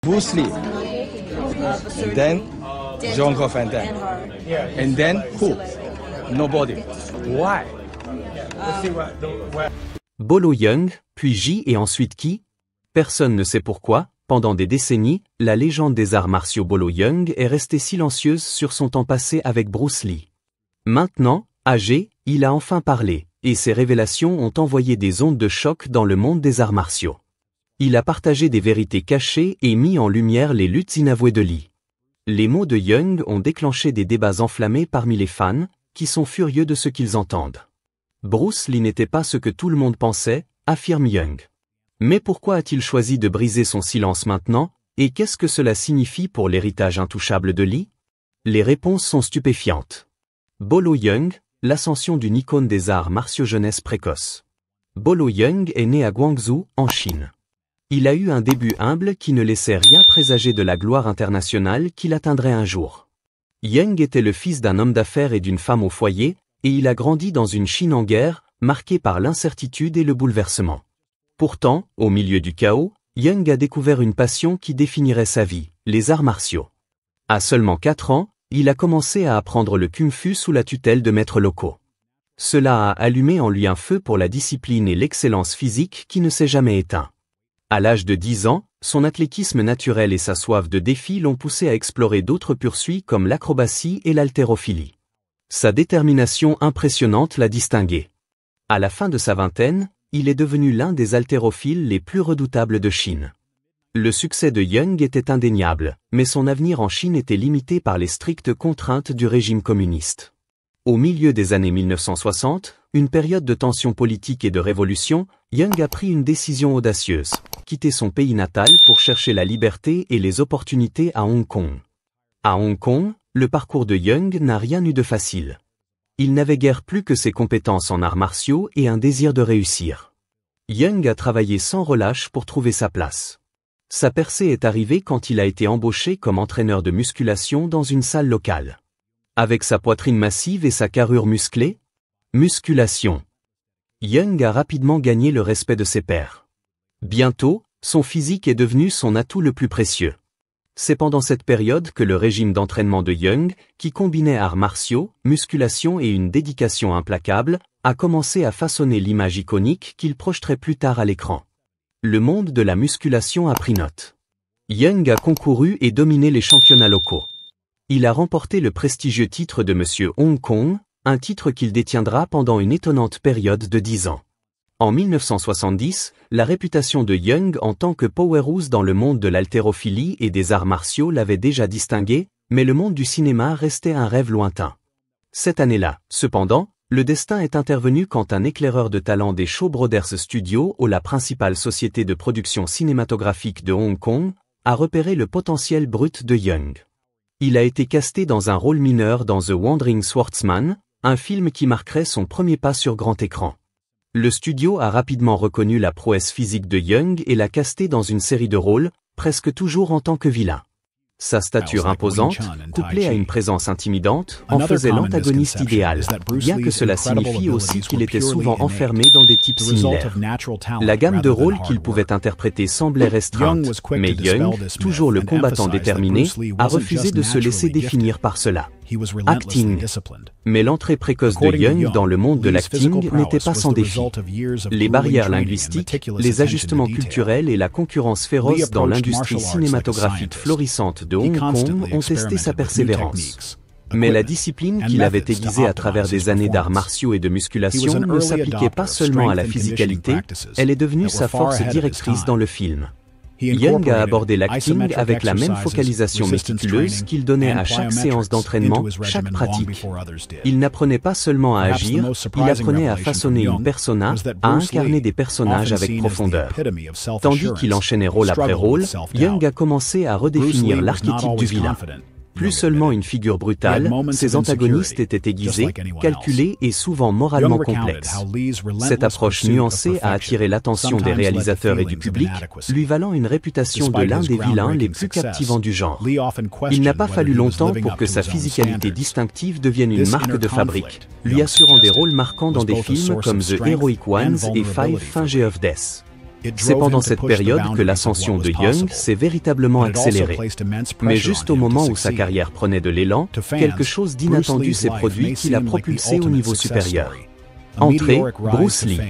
Bruce Lee, and then Jean-Claude Van Damme, and then who? Nobody. Why? Bolo Yeung, puis Ji et ensuite qui? Personne ne sait pourquoi, pendant des décennies, la légende des arts martiaux Bolo Yeung est restée silencieuse sur son temps passé avec Bruce Lee. Maintenant, âgé, il a enfin parlé, et ses révélations ont envoyé des ondes de choc dans le monde des arts martiaux. Il a partagé des vérités cachées et mis en lumière les luttes inavouées de Lee. Les mots de Yeung ont déclenché des débats enflammés parmi les fans, qui sont furieux de ce qu'ils entendent. Bruce Lee n'était pas ce que tout le monde pensait, affirme Yeung. Mais pourquoi a-t-il choisi de briser son silence maintenant, et qu'est-ce que cela signifie pour l'héritage intouchable de Lee? Les réponses sont stupéfiantes. Bolo Yeung, l'ascension d'une icône des arts martiaux jeunesse précoce. Bolo Yeung est né à Guangzhou, en Chine. Il a eu un début humble qui ne laissait rien présager de la gloire internationale qu'il atteindrait un jour. Yeung était le fils d'un homme d'affaires et d'une femme au foyer, et il a grandi dans une Chine en guerre, marquée par l'incertitude et le bouleversement. Pourtant, au milieu du chaos, Yeung a découvert une passion qui définirait sa vie, les arts martiaux. À seulement 4 ans, il a commencé à apprendre le kung-fu sous la tutelle de maîtres locaux. Cela a allumé en lui un feu pour la discipline et l'excellence physique qui ne s'est jamais éteint. À l'âge de 10 ans, son athlétisme naturel et sa soif de défi l'ont poussé à explorer d'autres pursuits comme l'acrobatie et l'haltérophilie. Sa détermination impressionnante l'a distingué. À la fin de sa vingtaine, il est devenu l'un des haltérophiles les plus redoutables de Chine. Le succès de Yeung était indéniable, mais son avenir en Chine était limité par les strictes contraintes du régime communiste. Au milieu des années 1960, une période de tension politique et de révolution, Yeung a pris une décision audacieuse, quitter son pays natal pour chercher la liberté et les opportunités à Hong Kong. À Hong Kong, le parcours de Yeung n'a rien eu de facile. Il n'avait guère plus que ses compétences en arts martiaux et un désir de réussir. Yeung a travaillé sans relâche pour trouver sa place. Sa percée est arrivée quand il a été embauché comme entraîneur de musculation dans une salle locale. Avec sa poitrine massive et sa carrure musclée, musculation. Yeung a rapidement gagné le respect de ses pairs. Bientôt, son physique est devenu son atout le plus précieux. C'est pendant cette période que le régime d'entraînement de Yeung, qui combinait arts martiaux, musculation et une dédication implacable, a commencé à façonner l'image iconique qu'il projeterait plus tard à l'écran. Le monde de la musculation a pris note. Yeung a concouru et dominé les championnats locaux. Il a remporté le prestigieux titre de Monsieur Hong Kong, un titre qu'il détiendra pendant une étonnante période de 10 ans. En 1970, la réputation de Yeung en tant que powerhouse dans le monde de l'haltérophilie et des arts martiaux l'avait déjà distingué, mais le monde du cinéma restait un rêve lointain. Cette année-là, cependant, le destin est intervenu quand un éclaireur de talent des Shaw Brothers Studios, la principale société de production cinématographique de Hong Kong, a repéré le potentiel brut de Yeung. Il a été casté dans un rôle mineur dans The Wandering Swordsman, un film qui marquerait son premier pas sur grand écran. Le studio a rapidement reconnu la prouesse physique de Yeung et l'a casté dans une série de rôles, presque toujours en tant que vilain. Sa stature imposante, couplée à une présence intimidante, en faisait l'antagoniste idéal, bien que cela signifie aussi qu'il était souvent enfermé dans des types similaires. La gamme de rôles qu'il pouvait interpréter semblait restreinte, mais Yeung, toujours le combattant déterminé, a refusé de se laisser définir par cela. Acting. Mais l'entrée précoce de Yeung dans le monde de l'acting n'était pas sans défi. Les barrières linguistiques, les ajustements culturels et la concurrence féroce dans l'industrie cinématographique florissante de Hong Kong ont testé sa persévérance. Mais la discipline qu'il avait aiguisée à travers des années d'arts martiaux et de musculation ne s'appliquait pas seulement à la physicalité, elle est devenue sa force directrice dans le film. Yeung a abordé l'acting avec la même focalisation méticuleuse qu'il donnait à chaque séance d'entraînement, chaque pratique. Il n'apprenait pas seulement à agir, il apprenait à façonner une persona, à incarner des personnages avec profondeur. Tandis qu'il enchaînait rôle après rôle, Yeung a commencé à redéfinir l'archétype du vilain. Plus seulement une figure brutale, ses antagonistes étaient aiguisés, calculés et souvent moralement complexes. Cette approche nuancée a attiré l'attention des réalisateurs et du public, lui valant une réputation de l'un des vilains les plus captivants du genre. Il n'a pas fallu longtemps pour que sa physicalité distinctive devienne une marque de fabrique, lui assurant des rôles marquants dans des films comme The Heroic Ones et Five Finger of Death. C'est pendant cette période que l'ascension de Young s'est véritablement accélérée. Mais juste au moment où sa carrière prenait de l'élan, quelque chose d'inattendu s'est produit qui l'a propulsé au niveau supérieur. Entrée, Bruce Lee.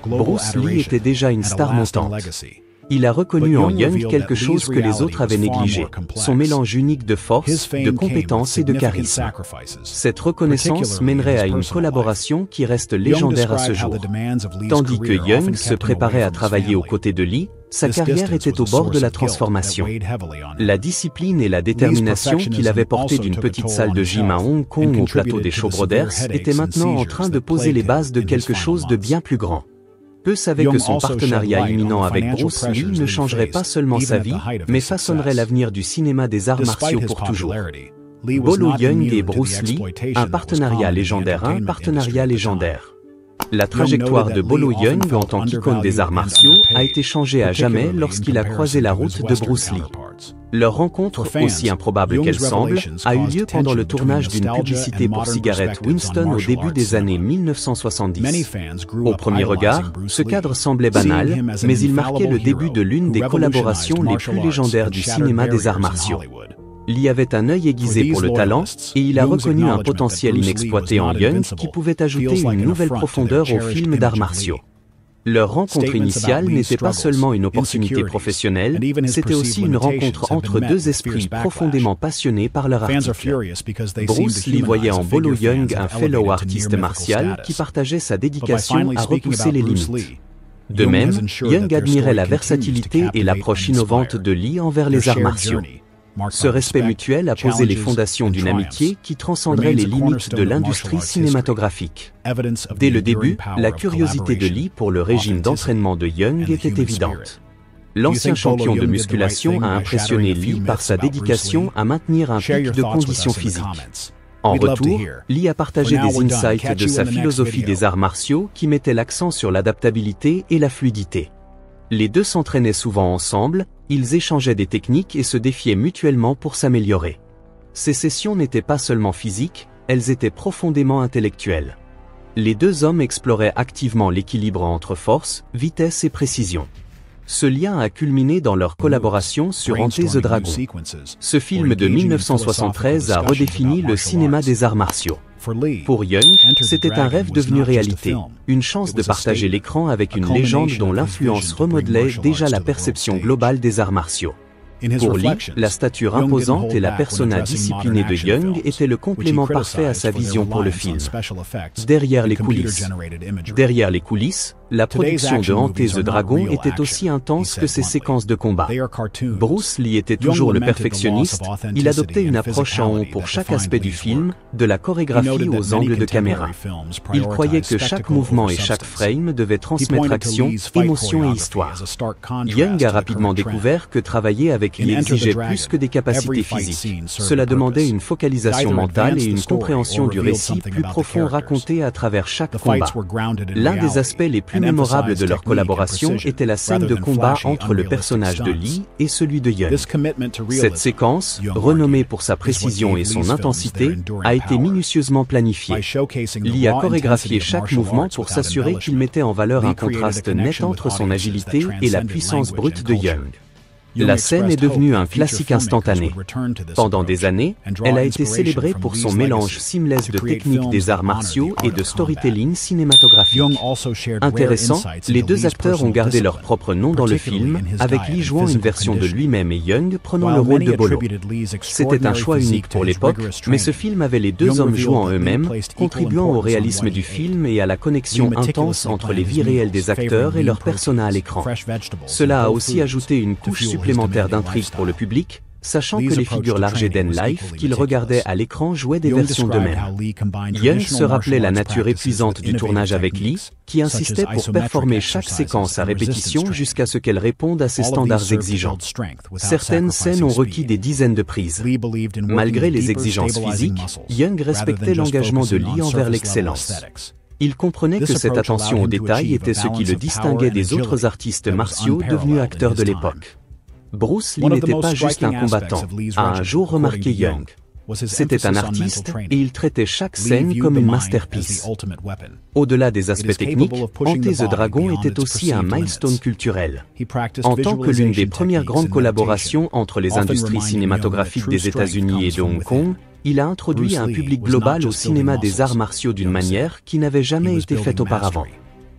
Bruce Lee était déjà une star montante. Il a reconnu en Young quelque chose que les autres avaient négligé, son mélange unique de force, de compétences et de charisme. Cette reconnaissance mènerait à une collaboration qui reste légendaire à ce jour. Tandis que Young se préparait à travailler aux côtés de Lee, sa carrière était au bord de la transformation. La discipline et la détermination qu'il avait portée d'une petite salle de gym à Hong Kong au plateau des Showbrothers étaient maintenant en train de poser les bases de quelque chose de bien plus grand. Peu savaient que son partenariat imminent avec Bruce Lee ne changerait pas seulement sa vie, mais façonnerait l'avenir du cinéma des arts martiaux pour toujours. Bolo Yeung et Bruce Lee, un partenariat légendaire, La trajectoire de Bolo Yeung en tant qu'icône des arts martiaux a été changée à jamais lorsqu'il a croisé la route de Bruce Lee. Leur rencontre, aussi improbable qu'elle semble, a eu lieu pendant le tournage d'une publicité pour cigarettes Winston au début des années 1970. Au premier regard, ce cadre semblait banal, mais il marquait le début de l'une des collaborations les plus légendaires du cinéma des arts martiaux. Lee avait un œil aiguisé pour le talent, et il a reconnu un potentiel inexploité en Young qui pouvait ajouter une nouvelle profondeur aux films d'arts martiaux. Leur rencontre initiale n'était pas seulement une opportunité professionnelle, c'était aussi une rencontre entre deux esprits profondément passionnés par leur article. Bruce Lee voyait en Bolo Yeung un fellow artiste martial qui partageait sa dédication à repousser les limites. De même, Young admirait la versatilité et l'approche innovante de Lee envers les arts martiaux. Ce respect mutuel a posé les fondations d'une amitié qui transcenderait les limites de l'industrie cinématographique. Dès le début, la curiosité de Lee pour le régime d'entraînement de Young était évidente. L'ancien champion de musculation a impressionné Lee par sa dédication à maintenir un pic de condition physique. En retour, Lee a partagé des insights de sa philosophie des arts martiaux qui mettait l'accent sur l'adaptabilité et la fluidité. Les deux s'entraînaient souvent ensemble, ils échangeaient des techniques et se défiaient mutuellement pour s'améliorer. Ces sessions n'étaient pas seulement physiques, elles étaient profondément intellectuelles. Les deux hommes exploraient activement l'équilibre entre force, vitesse et précision. Ce lien a culminé dans leur collaboration sur Enter the Dragon. Ce film de 1973 a redéfini le cinéma des arts martiaux. Pour Young, c'était un rêve devenu réalité, une chance de partager l'écran avec une légende dont l'influence remodelait déjà la perception globale des arts martiaux. Pour Lee, la stature imposante et la persona disciplinée de Young étaient le complément parfait à sa vision pour le film. Derrière les coulisses, la production de Enter the Dragon était aussi intense que ses séquences de combat. Bruce Lee était toujours le perfectionniste, il adoptait une approche en haut pour chaque aspect du film, de la chorégraphie aux angles de caméra. Il croyait que chaque mouvement et chaque frame devait transmettre action, émotion et histoire. Young a rapidement découvert que travailler avec Lee exigeait plus que des capacités physiques. Cela demandait une focalisation mentale et une compréhension du récit plus profond raconté à travers chaque combat. L'un des aspects les plus mémorable de leur collaboration était la scène de combat entre le personnage de Lee et celui de Young. Cette séquence, renommée pour sa précision et son intensité, a été minutieusement planifiée. Lee a chorégraphié chaque mouvement pour s'assurer qu'il mettait en valeur un contraste net entre son agilité et la puissance brute de Young. La scène est devenue un classique instantané. Pendant des années, elle a été célébrée pour son mélange seamless de techniques des arts martiaux et de storytelling cinématographique. Intéressant, les deux acteurs ont gardé leur propre nom dans le film, avec Lee jouant une version de lui-même et Young prenant le rôle de Bolo. C'était un choix unique pour l'époque, mais ce film avait les deux hommes jouant eux-mêmes, contribuant au réalisme du film et à la connexion intense entre les vies réelles des acteurs et leurs personas à l'écran. Cela a aussi ajouté une couche supplémentaire d'intrigue pour le public, sachant que les figures largées d'N-Life qu'ils regardaient à l'écran jouaient des versions d'eux-mêmes. Young se rappelait la nature épuisante du tournage avec Lee, qui insistait pour performer chaque séquence à répétition jusqu'à ce qu'elle réponde à ses standards exigeants. Certaines scènes ont requis des dizaines de prises. Malgré les exigences physiques, Young respectait l'engagement de Lee envers l'excellence. Il comprenait que cette attention aux détails était ce qui le distinguait des autres artistes martiaux devenus acteurs de l'époque. Bruce Lee n'était pas juste un combattant, a un jour remarqué Young. C'était un artiste et il traitait chaque scène comme une masterpiece. Au-delà des aspects techniques, Ante the Dragon était aussi un milestone culturel. En tant que l'une des premières grandes collaborations entre les industries cinématographiques des États-Unis et de Hong Kong, il a introduit un public global au cinéma des arts martiaux d'une manière qui n'avait jamais été faite auparavant.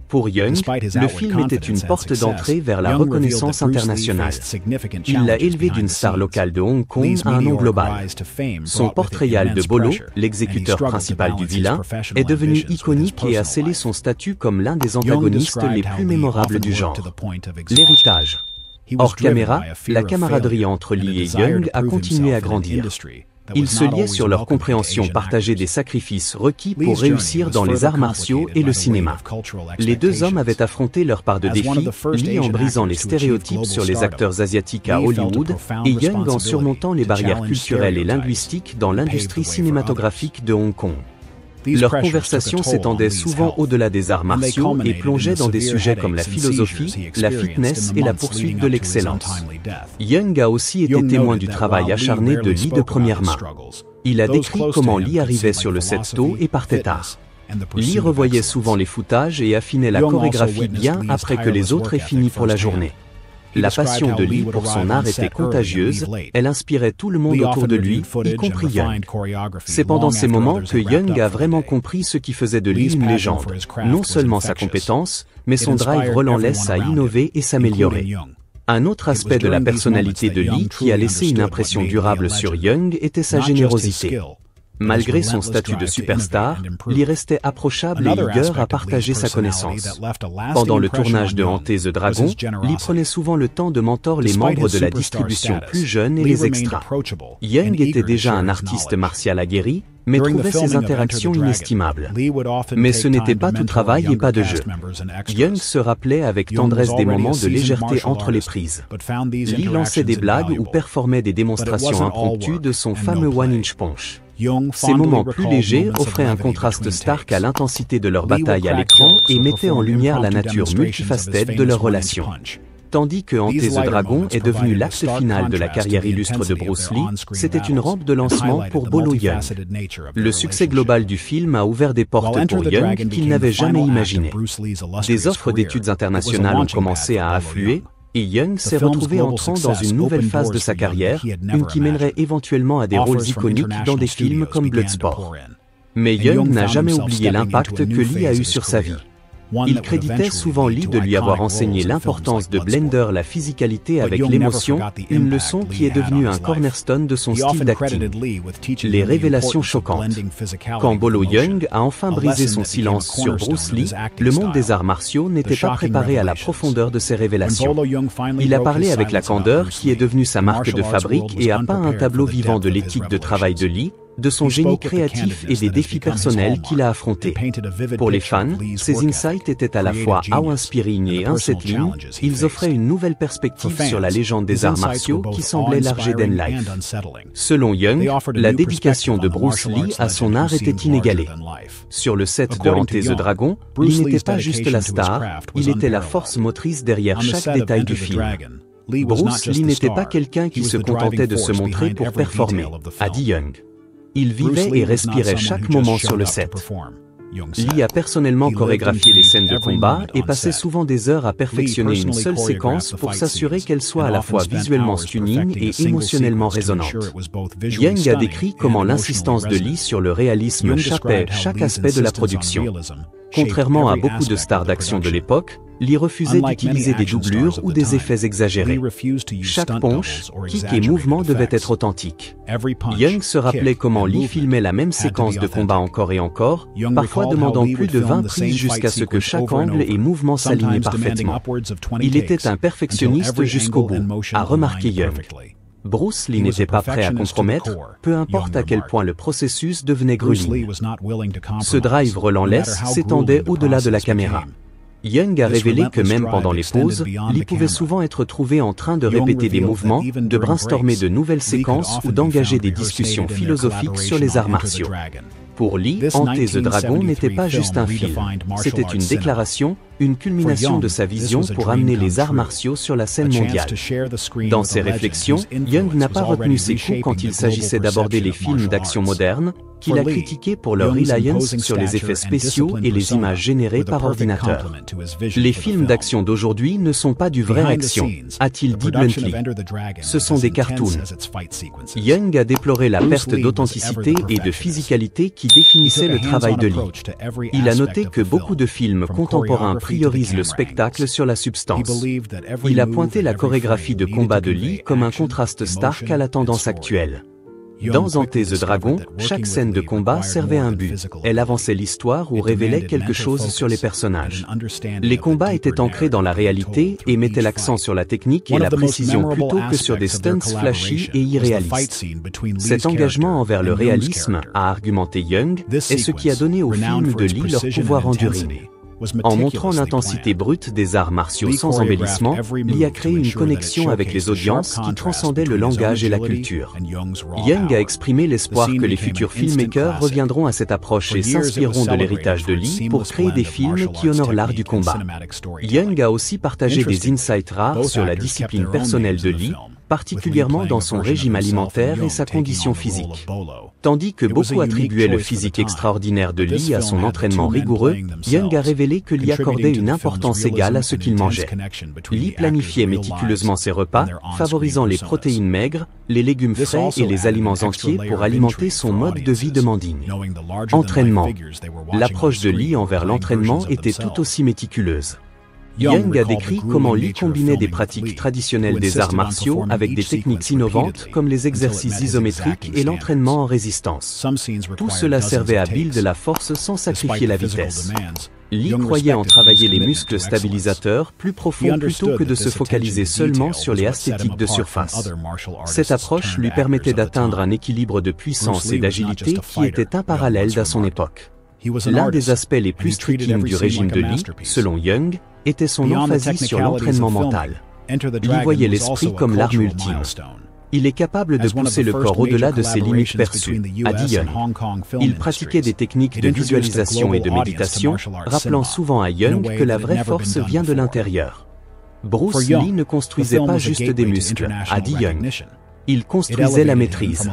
Pour Yeung, le film était une porte d'entrée vers la reconnaissance internationale. Il l'a élevé d'une star locale de Hong Kong à un nom global. Son portrayal de Bolo, l'exécuteur principal du vilain, est devenu iconique et a scellé son statut comme l'un des antagonistes les plus mémorables du genre. L'héritage. Hors caméra, la camaraderie entre Lee et Yeung a continué à grandir. Ils se liaient sur leur compréhension partagée des sacrifices requis pour réussir dans les arts martiaux et le cinéma. Les deux hommes avaient affronté leur part de défis, Lee en brisant les stéréotypes sur les acteurs asiatiques à Hollywood, et Yeung en surmontant les barrières culturelles et linguistiques dans l'industrie cinématographique de Hong Kong. Leur conversation s'étendait souvent au-delà des arts martiaux et plongeait dans des sujets comme la philosophie, la fitness et la poursuite de l'excellence. Yeung a aussi été témoin du travail acharné de Lee de première main. Il a décrit comment Lee arrivait sur le set tôt et partait tard. Lee revoyait souvent les foutages et affinait la chorégraphie bien après que les autres aient fini pour la journée. La passion de Lee pour son art était contagieuse, elle inspirait tout le monde autour de lui, y compris Yeung. C'est pendant ces moments que Yeung a vraiment compris ce qui faisait de Lee une légende, non seulement sa compétence, mais son drive relentless à innover et s'améliorer. Un autre aspect de la personnalité de Lee qui a laissé une impression durable sur Yeung était sa générosité. Malgré son statut de superstar, Lee restait approchable et eager à partager sa connaissance. Pendant le tournage de Ante the Dragon, Lee prenait souvent le temps de mentor les membres de la distribution plus jeunes et les extras. Yeung était déjà un artiste martial aguerri, mais trouvait ses interactions inestimables. Mais ce n'était pas tout travail et pas de jeu. Yeung se rappelait avec tendresse des moments de légèreté entre les prises. Lee lançait des blagues ou performait des démonstrations impromptues de son fameux one-inch punch. Ces moments plus légers offraient un contraste stark à l'intensité de leur bataille à l'écran et mettaient en lumière la nature multifacette de leur relation. Tandis que Ante the Dragon est devenu l'acte final de la carrière illustre de Bruce Lee, c'était une rampe de lancement pour Bolo Yeung. Le succès global du film a ouvert des portes pour Yeung qu'il n'avait jamais imaginées. Des offres d'études internationales ont commencé à affluer, et Yeung s'est retrouvé entrant dans une nouvelle phase de sa carrière, une qui mènerait éventuellement à des rôles iconiques dans des films comme Bloodsport. Mais Yeung n'a jamais oublié l'impact que Lee a eu sur sa vie. Il créditait souvent Lee de lui avoir enseigné l'importance de blender la physicalité avec l'émotion, une leçon qui est devenue un cornerstone de son style d'acting. Les révélations choquantes. Quand Bolo Yeung a enfin brisé son silence sur Bruce Lee, le monde des arts martiaux n'était pas préparé à la profondeur de ces révélations. Il a parlé avec la candeur qui est devenue sa marque de fabrique et a peint un tableau vivant de l'éthique de travail de Lee, de son génie créatif et des défis personnels qu'il a affrontés. Pour les fans, ces insights étaient à la fois awe-inspiring et unsettling, ils offraient une nouvelle perspective sur la légende des arts martiaux qui semblait larger than life. Selon Yeung, la dédication de Bruce Lee à son art était inégalée. Sur le set de Ante the Dragon, Lee n'était pas juste la star, il était la force motrice derrière chaque détail du film. Bruce Lee n'était pas quelqu'un qui se contentait de se montrer pour performer, a dit Yeung. Il vivait et respirait chaque moment sur le set. Lee a personnellement chorégraphié les scènes de combat et passait souvent des heures à perfectionner une seule séquence pour s'assurer qu'elle soit à la fois visuellement stunning et émotionnellement résonante. Yeung a décrit comment l'insistance de Lee sur le réalisme échappait chaque aspect de la production. Contrairement à beaucoup de stars d'action de l'époque, Lee refusait d'utiliser des doublures ou des effets exagérés. Chaque punch, kick et mouvement devaient être authentiques. Yeung se rappelait comment Lee filmait la même séquence de combat encore et encore, parfois demandant plus de 20 prises jusqu'à ce que chaque angle et mouvement s'alignait parfaitement. Il était un perfectionniste jusqu'au bout, a remarqué Yeung. Bruce Lee n'était pas prêt à compromettre, peu importe à quel point le processus devenait grueling. Ce drive relentless s'étendait au-delà de la caméra. Yeung a révélé que même pendant les pauses, Lee pouvait souvent être trouvé en train de répéter des mouvements, de brainstormer de nouvelles séquences ou d'engager des discussions philosophiques sur les arts martiaux. Pour Lee, Ante the Dragon n'était pas juste un film, c'était une déclaration, une culmination de sa vision pour amener les arts martiaux sur la scène mondiale. Dans ses réflexions, Young n'a pas retenu ses coups quand il s'agissait d'aborder les films d'action modernes, qu'il a critiqués pour leur reliance sur les effets spéciaux et les images générées par ordinateur. Les films d'action d'aujourd'hui ne sont pas du vrai action, a-t-il dit bluntly. Ce sont des cartoons. Young a déploré la perte d'authenticité et de physicalité qui définissait le travail de Lee. Il a noté que beaucoup de films contemporains priorisent le spectacle sur la substance. Il a pointé la chorégraphie de combat de Lee comme un contraste stark à la tendance actuelle. Dans Enter the Dragon, chaque scène de combat servait un but. Elle avançait l'histoire ou révélait quelque chose sur les personnages. Les combats étaient ancrés dans la réalité et mettaient l'accent sur la technique et la précision plutôt que sur des stunts flashy et irréalistes. Cet engagement envers le réalisme, a argumenté Young, est ce qui a donné aux films de Lee leur pouvoir enduring. En montrant l'intensité brute des arts martiaux sans embellissement, Lee a créé une connexion avec les audiences qui transcendait le langage et la culture. Young a exprimé l'espoir que les futurs filmmakers reviendront à cette approche et s'inspireront de l'héritage de Lee pour créer des films qui honorent l'art du combat. Young a aussi partagé des insights rares sur la discipline personnelle de Lee, particulièrement dans son régime alimentaire et sa condition physique. Tandis que beaucoup attribuaient le physique extraordinaire de Lee à son entraînement rigoureux, Young a révélé que Lee accordait une importance égale à ce qu'il mangeait. Lee planifiait méticuleusement ses repas, favorisant les protéines maigres, les légumes frais et les aliments entiers pour alimenter son mode de vie demanding. Entraînement. L'approche de Lee envers l'entraînement était tout aussi méticuleuse. Young a décrit comment Lee combinait des pratiques traditionnelles des arts martiaux avec des techniques innovantes comme les exercices isométriques et l'entraînement en résistance. Tout cela servait à builder la force sans sacrifier la vitesse. Lee croyait en travailler les muscles stabilisateurs plus profonds plutôt que de se focaliser seulement sur les esthétiques de surface. Cette approche lui permettait d'atteindre un équilibre de puissance et d'agilité qui était imparallèle à son époque. L'un des aspects les plus striking du régime de Lee, selon Young, était son emphasis sur l'entraînement mental. Lee voyait l'esprit comme l'arme ultime. Il est capable de pousser le corps au-delà de ses limites perçues, a dit Young. Il pratiquait des techniques de visualisation et de méditation, rappelant souvent à Young que la vraie force vient de l'intérieur. Bruce Lee ne construisait pas juste des muscles, a dit Young. Il construisait la maîtrise.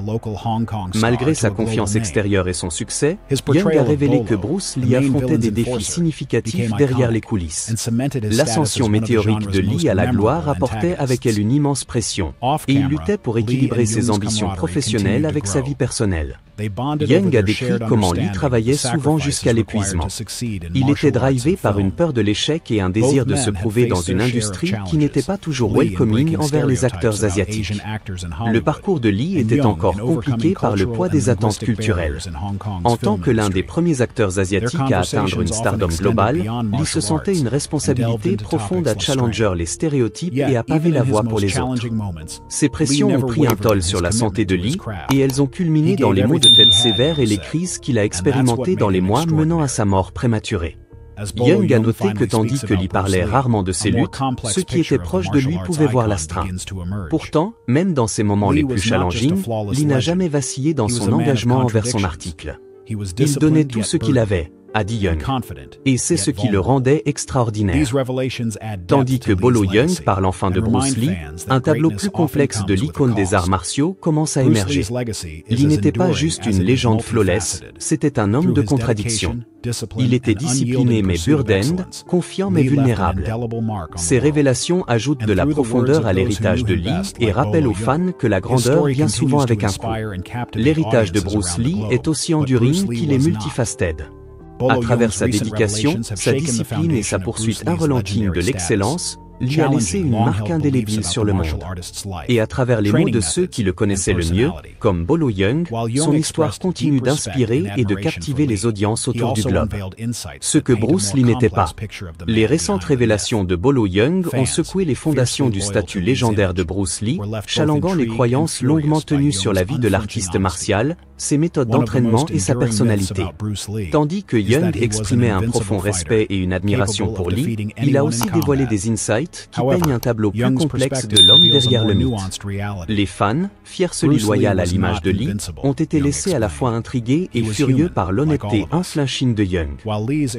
Malgré sa confiance extérieure et son succès, Young a révélé que Bruce Lee affrontait des défis significatifs derrière les coulisses. L'ascension météorique de Lee à la gloire apportait avec elle une immense pression, et il luttait pour équilibrer ses ambitions professionnelles avec sa vie personnelle. Young a décrit comment Lee travaillait souvent jusqu'à l'épuisement. Il était drivé par une peur de l'échec et un désir de se prouver dans une industrie qui n'était pas toujours welcoming envers les acteurs asiatiques. Le parcours de Lee était encore compliqué par le poids des attentes culturelles. En tant que l'un des premiers acteurs asiatiques à atteindre une stardom globale, Lee se sentait une responsabilité profonde à challenger les stéréotypes et à paver la voie pour les autres. Ces pressions ont pris un toll sur la santé de Lee, et elles ont culminé dans les maux de tête sévères et les crises qu'il a expérimentées dans les mois menant à sa mort prématurée. Young a noté que tandis que Lee parlait rarement de ses luttes, ceux qui étaient proches de lui pouvaient voir l'astreint. Pourtant, même dans ses moments les plus challenging, Lee n'a jamais vacillé dans son engagement envers son article. Il donnait tout ce qu'il avait, a dit Young. Et c'est ce qui le rendait extraordinaire. Tandis que Bolo Young parle enfin de Bruce Lee, un tableau plus complexe de l'icône des arts martiaux commence à émerger. Lee n'était pas juste une légende flawless, c'était un homme de contradiction. Il était discipliné mais burdened, confiant mais vulnérable. Ces révélations ajoutent de la profondeur à l'héritage de Lee et rappellent aux fans que la grandeur vient souvent avec un coût. L'héritage de Bruce Lee est aussi enduring qu'il est multifaceted. À travers sa dédication, sa discipline et sa poursuite inrelentie de l'excellence, Lee a laissé une marque indélébile sur le monde. Et à travers les mots de ceux qui le connaissaient le mieux, comme Bolo Young, son histoire continue d'inspirer et de captiver les audiences autour du globe. Ce que Bruce Lee n'était pas. Les récentes révélations de Bolo Young ont secoué les fondations du statut légendaire de Bruce Lee, chalanguant les croyances longuement tenues sur la vie de l'artiste martial, ses méthodes d'entraînement et sa personnalité. Tandis que Young exprimait un profond respect et une admiration pour Lee, il a aussi dévoilé des insights Light qui peigne un tableau plus complexe de l'homme derrière le mythe. Les fans, fiers Lee loyal à l'image de Lee, ont été laissés à la fois intrigués et furieux par l'honnêteté inflinching de Young.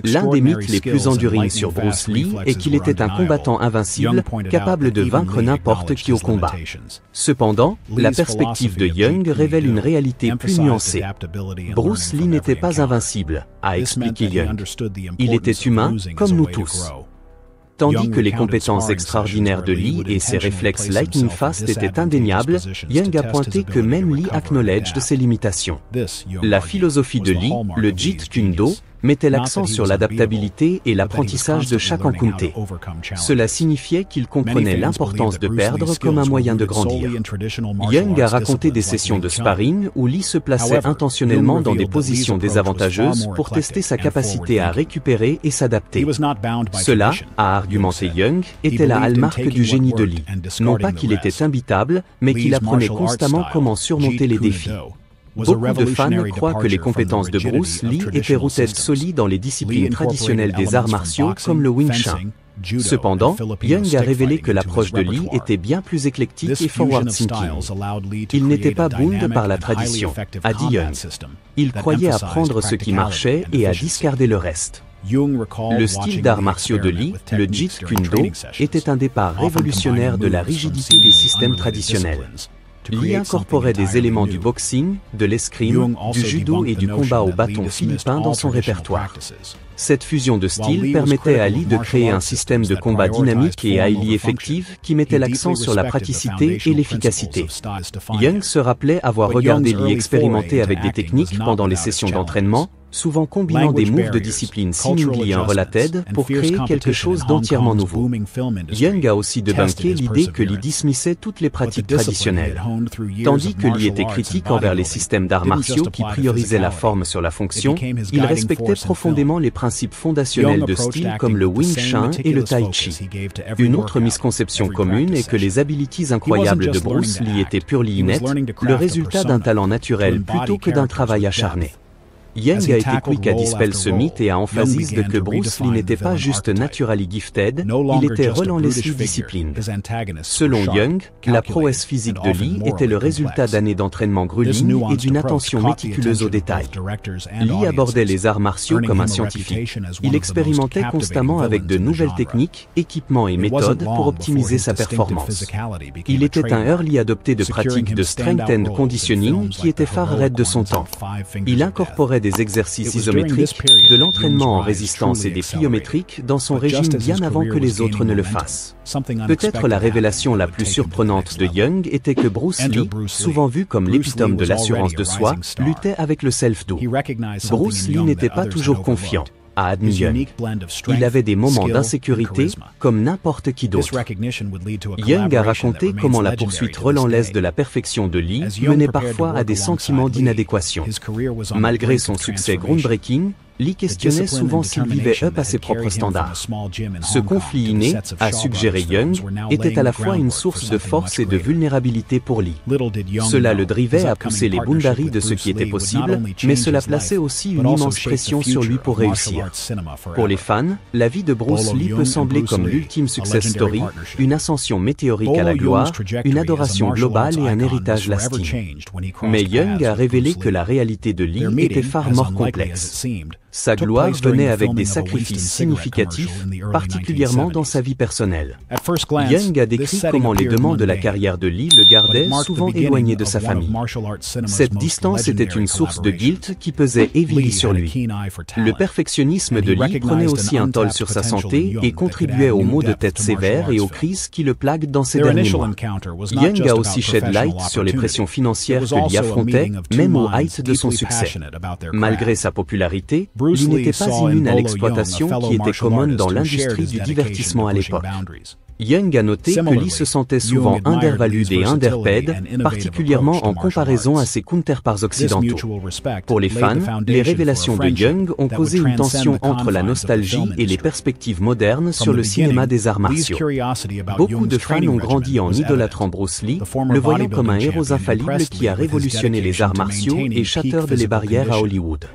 L'un des mythes les plus enduring sur Bruce Lee est qu'il était un combattant invincible, capable de vaincre n'importe qui au combat. Cependant, la perspective de Young révèle une réalité plus nuancée. Bruce Lee n'était pas invincible, a expliqué Young. Il était humain, comme nous tous. Tandis que les compétences extraordinaires de Lee et ses réflexes lightning fast étaient indéniables, Young a pointé que même Lee acknowledged ses limitations. La philosophie de Lee, le Jeet Kune Do, mettait l'accent sur l'adaptabilité et l'apprentissage de chaque encounter. Cela signifiait qu'il comprenait l'importance de perdre comme un moyen de grandir. Young a raconté des sessions de sparring où Lee se plaçait intentionnellement dans des positions désavantageuses pour tester sa capacité à récupérer et s'adapter. Cela, a argumenté Young, était la hallmark du génie de Lee. Non pas qu'il était imbitable, mais qu'il apprenait constamment comment surmonter les défis. Beaucoup de fans croient que les compétences de Bruce Lee étaient rooted solely dans les disciplines traditionnelles des arts martiaux comme le Wing Chun. Cependant, Young a révélé que l'approche de Lee était bien plus éclectique et forward-thinking. Il n'était pas bound par la tradition, a dit Young. Il croyait apprendre ce qui marchait et à discarder le reste. Le style d'arts martiaux de Lee, le Jeet Kune Do, était un départ révolutionnaire de la rigidité des systèmes traditionnels. Lee incorporait des éléments du boxing, de l'escrime, du judo et du combat au bâton philippin dans son répertoire. Cette fusion de styles permettait à Lee de créer un système de combat dynamique et highly effectif qui mettait l'accent sur la praticité et l'efficacité. Young se rappelait avoir regardé Lee expérimenter avec des techniques pendant les sessions d'entraînement, souvent combinant des moves de discipline seemingly unrelated pour créer quelque chose d'entièrement nouveau. Young a aussi débunké l'idée que Lee dismissait toutes les pratiques traditionnelles. Tandis que Lee était critique envers les systèmes d'arts martiaux qui priorisaient la forme sur la fonction, il respectait profondément les principes fondationnels de style comme le Wing Chun et le Tai Chi. Une autre misconception commune est que les abilities incroyables de Bruce Lee étaient purely innettes, le résultat d'un talent naturel plutôt que d'un travail acharné. Young a été quick à dispel ce mythe et à emphasis de que Bruce Lee n'était pas juste naturally gifted, il était relentlessly disciplined. Selon Young, la prouesse physique de Lee était le résultat d'années d'entraînement grueling et d'une attention méticuleuse aux détails. Lee abordait les arts martiaux comme un scientifique. Il expérimentait constamment avec de nouvelles techniques, équipements et méthodes pour optimiser sa performance. Il était un early adopté de pratiques de strength and conditioning qui étaient phare raide de son temps. Il incorporait des exercices isométriques, de l'entraînement en résistance et des pliométriques dans son régime bien avant que les autres ne le fassent. Peut-être la révélation la plus surprenante de Young était que Bruce Lee, souvent vu comme l'épitome de l'assurance de soi, luttait avec le self-doubt. Bruce Lee n'était pas toujours confiant, a admis Young. Il avait des moments d'insécurité, comme n'importe qui d'autre. Young a raconté comment la poursuite relentless de la perfection de Lee menait parfois à des sentiments d'inadéquation. Malgré son succès groundbreaking, Lee questionnait souvent s'il vivait up à ses propres standards. Ce conflit inné, a suggéré Young, était à la fois une source de force et de vulnérabilité pour Lee. Cela le drivait à pousser les boundaries de ce qui était possible, mais cela plaçait aussi une immense pression sur lui pour réussir. Pour les fans, la vie de Bruce Lee peut sembler comme l'ultime success story, une ascension météorique à la gloire, une adoration globale et un héritage lasting. Mais Young a révélé que la réalité de Lee était far more complexe. Sa gloire venait avec des sacrifices significatifs, particulièrement dans sa vie personnelle. Young a décrit comment les demandes de la carrière de Lee le gardaient souvent éloigné de sa famille. Cette distance était une source de guilt qui pesait heavily sur lui. Le perfectionnisme de Lee prenait aussi un toll sur sa santé et contribuait aux maux de tête sévères et aux crises qui le plaguent dans ces derniers mois. Young a aussi shed light sur les pressions financières que Lee affrontait, même au height de son succès. Malgré sa popularité, Lee n'était pas immune à l'exploitation qui était commune dans l'industrie du divertissement à l'époque. Young a noté que Lee se sentait souvent undervalued et underpaid, particulièrement en comparaison à ses counterparts occidentaux. Pour les fans, les révélations de Young ont causé une tension entre la nostalgie et les perspectives modernes sur le cinéma des arts martiaux. Beaucoup de fans ont grandi en idolâtrant Bruce Lee, le voyant comme un héros infaillible qui a révolutionné les arts martiaux et shattered les barrières à Hollywood.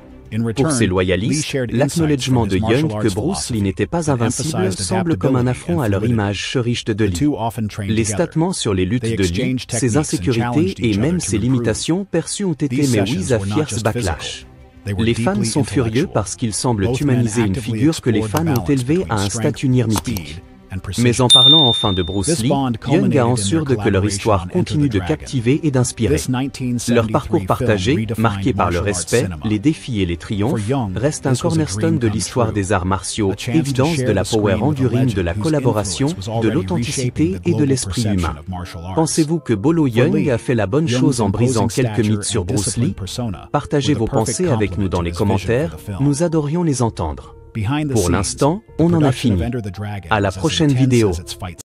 Pour ces loyalistes, l'acknowledgement de Young que Bruce Lee n'était pas invincible semble comme un affront à leur image cherische de Lee. Les statements sur les luttes de Lee, ses insécurités et même ses limitations perçues ont été à fierce backlash. Les fans sont furieux parce qu'ils semblent humaniser une figure que les fans ont élevée à un statut mythique. Mais en parlant enfin de Bruce Lee, Young a assuré que leur histoire continue de captiver et d'inspirer. Leur parcours partagé, marqué par le respect, les défis et les triomphes, reste un cornerstone de l'histoire des arts martiaux, évidence de la power enduring de la collaboration, de l'authenticité et de l'esprit humain. Pensez-vous que Bolo Yeung a fait la bonne chose en brisant quelques mythes sur Bruce Lee? Partagez vos pensées avec nous dans les commentaires, nous adorions les entendre. Pour l'instant, on en a fini. À la prochaine vidéo.